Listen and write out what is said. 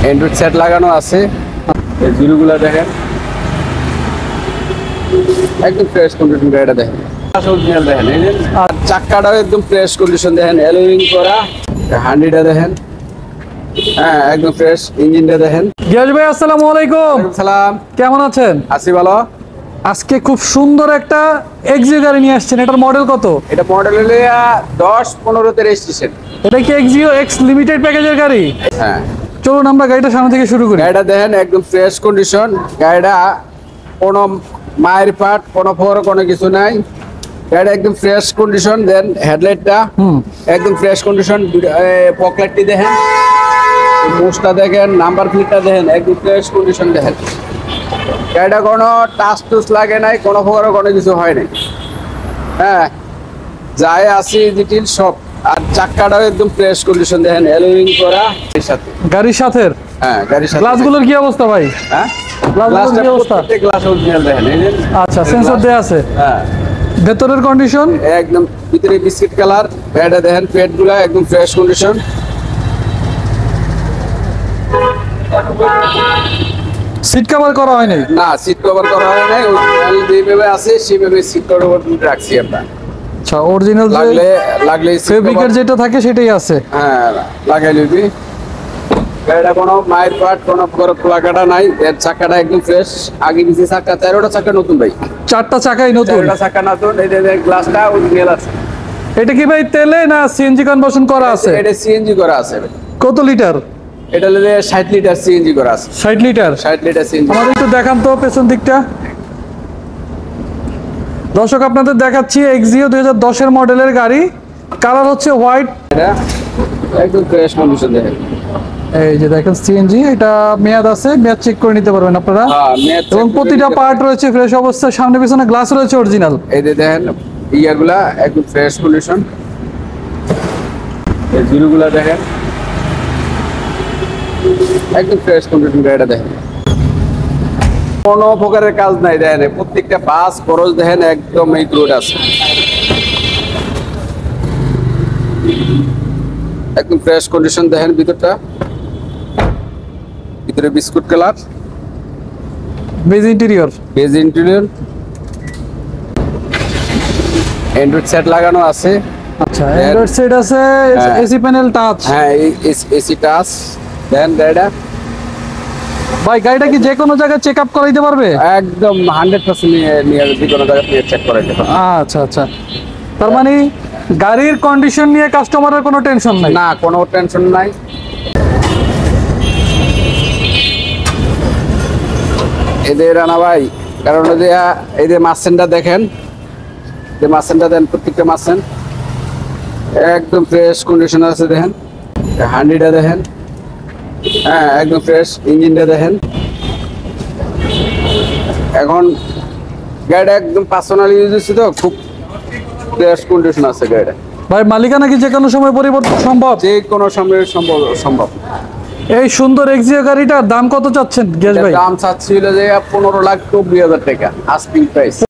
Android set লাগানো আছে। এই জিরোগুলো দেখেন, একদম ফ্রেশ কন্ডিশন গাড়িটা দেখেন। অরিজিনাল দেখেন, এই যে আর চাকাটাও একদম ফ্রেশ কন্ডিশন দেখেন, অ্যালুমিনিয়াম করা। হান্ডিটা দেখেন, হ্যাঁ একদম ফ্রেশ। ইঞ্জিনটা দেখেন। গিয়াস ভাই আসসালামু আলাইকুম। সালাম, কেমন আছেন? আছি ভালো। আজকে খুব সুন্দর একটা এক্সিও গাড়ি নিয়ে আসছেন, এটার মডেল কত? এটা মডেল হলো 10-15 রেজিস্ট্রেশন। এটা কি এক্সিও এক্স লিমিটেড প্যাকেজের গাড়ি? হ্যাঁ, চলুন আমরা গাড়িটা সামনে থেকে শুরু করি। গাড়িটা দেখেন একদম ফ্রেশ কন্ডিশন। গাড়িটা কোনো মায়ের পার্ট, কোনো ফোর, কোনো কিছু নাই। গাড়িটা একদম ফ্রেশ কন্ডিশন। দেন হেডলাইটটা একদম ফ্রেশ কন্ডিশন। পকলাইটটি দেখেন, মুসটা দেখেন, নাম্বার প্লেটটা দেখেন, একদম ফ্রেশ কন্ডিশন দেখেন। গাড়িটা কোনো টাচ টুচ লাগে নাই, কোনো ফোর, কোনো কিছু হয় নাই। হ্যাঁ, যাই আসি ডিটেল সব। আর চাকাটাও একদম ফ্রেশ কন্ডিশন দেখেন, অ্যালুমিনিয়াম করা এর সাথে। গাড়ির সাথে হ্যাঁ, গাড়ির সাথে। গ্লাসগুলোর কি অবস্থা ভাই? হ্যাঁ, গ্লাসগুলোর কি অবস্থা? প্রত্যেকটা গ্লাস অরিজিনাল দেখেন, এই যে। আচ্ছা, সেন্সর দেয়া আছে। হ্যাঁ, ভেতরের কন্ডিশন একদম ভিতরে বিস্কিট কালার। গাড়িটা দেখেন, পেটগুলা একদম ফ্রেশ কন্ডিশন। সিট কভার করা হয় নাই? না, সিট কভার করা হয় নাই। অরিজিনাল যেভাবে আছে সেভাবে সিট কভার রাখছি আমরা। আচ্ছা, অরিজিনাল লাগলে ফেব্রিকের যেটা থাকে সেটাই আছে। হ্যাঁ, লাগাই নিবি। গাড়িটা কোনো মায়ের পার্ট, কোনো খোলা কাটা নাই। এর চাকাটা একদম ফ্রেশ। আগে নিচে চাকা, 4টা চাকা নতুন ভাই। 4টা চাকাই নতুন? 4টা চাকা নতুন। এই যে গ্লাসটা অরিজিনাল আছে। এটা কি ভাই তেলে না সিএনজি কনভার্সন করা আছে? এটা সিএনজি করা আছে। কত লিটার? এটা হলো 60 লিটার সিএনজি করা আছে। 60 লিটার? 60 litre CNG. আমাদের একটু দেখান তো পেছন দিকটা। দর্শক আপনাদের দেখাচ্ছি এক্সিও 2010 মডেলের গাড়ি। কালার হচ্ছে হোয়াইট। এটা একদম ফ্রেশ কন্ডিশন দেখেন। এই যে দেখেন সিএনজি, এটা মেয়াদ আছে, মেয়াদ চেক করে নিতে পারবেন আপনারা। হ্যাঁ, মেয়াদ check এবং করে প্রতিটা নিতে পার্ট রয়েছে ফ্রেশ অবস্থায়, সামনে পিছনে গ্লাস রয়েছে অরিজিনাল। এই যে দেখেন ইয়াগুলা একদম ফ্রেশ কন্ডিশন। এই জিরোগুলা দেখেন, একদম ফ্রেশ কন্ডিশন। গাড়িটা দেখেন, কোনো প্রকারের কাজ নাই। দেখেন প্রত্যেকটা বাস খরচ দেখেন একদম এই রোড আছে। একদম ফ্রেশ কন্ডিশন দেখেন। ভিতরটা, ভিতরে biscuit colour, beige interior. Beige interior. Android set লাগানো আছে। আচ্ছা, অ্যান্ড্রয়েড সেট আছে, এসি প্যানেল টাচ। হ্যাঁ, এসি টাচ। দেন গাড়িটা ভাই গাড়িটা কি যে কোনো জায়গায় চেক আপ করাইতে পারবে? একদম 100% নিয়ে যে কোনো জায়গায় চেক করে দেবে। আচ্ছা আচ্ছা, তার মানে গাড়ির কন্ডিশন নিয়ে কাস্টমারের কোনো টেনশন নাই? না, কোনো টেনশন নাই। এদের রানা ভাই, কারণ যে এই যে মাসেনটা দেখেন, যে মাসেনটা দেন, প্রত্যেকটা মাসেন একদম ফ্রেশ কন্ডিশন আছে দেখেন। হান্ডিটা দেখেন, হ্যাঁ একদম ফ্রেশ। ইঞ্জিনটা দেখেন। এখন গাড়িটা একদম পার্সোনাল ইউজ হচ্ছে তো, খুব ফ্রেশ কন্ডিশন আছে গাড়িটা। ভাই মালিকানা কি যে কোনো সময় পরিবর্তন সম্ভব? যে কোনো সময় সম্ভব। এই সুন্দর এক্সিও গাড়িটার দাম কত চাচ্ছেন গিয়াস ভাই? দাম চাচ্ছিল যে 15,90,000 টাকা আস্কিং প্রাইস।